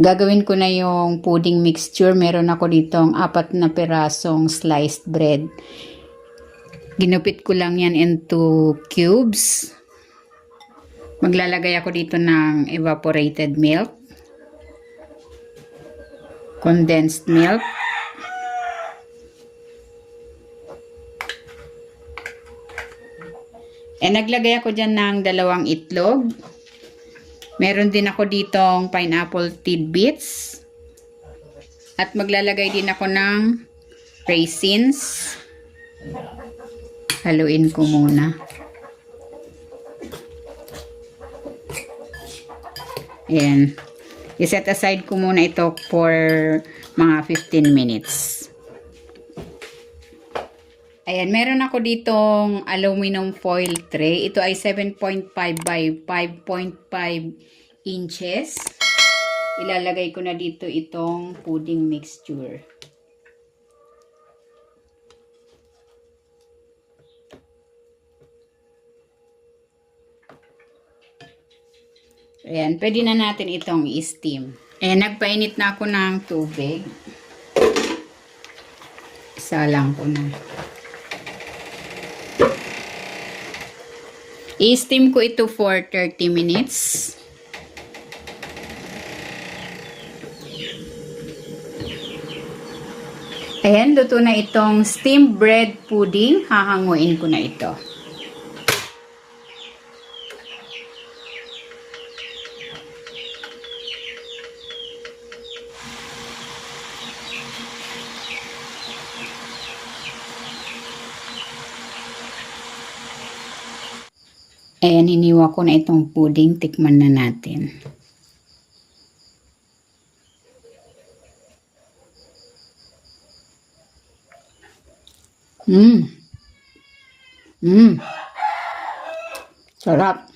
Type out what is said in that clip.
Gagawin ko na yung pudding mixture. Meron ako ditong 4 na pirasong sliced bread. Ginupit ko lang yan into cubes. Maglalagay ako dito ng evaporated milk, condensed milk, naglagay ako dyan ng 2 itlog. Meron din ako ditong pineapple tidbits. At maglalagay din ako ng raisins. Haluin ko muna. Ayan. I-set aside ko muna ito for mga 15 minutes. Ayan, meron ako ditong aluminum foil tray. Ito ay 7.5 by 5.5 inches. Ilalagay ko na dito itong pudding mixture. Ayan, pwede na natin itong i-steam. Ayan, nagpainit na ako ng tubig. Isa lang ko na. I-steam ko ito for 30 minutes. Ayan, luto na itong steamed bread pudding. Hahanguin ko na ito. Ayan, hiniwa ko na itong pudding. Tikman na natin. Sarap.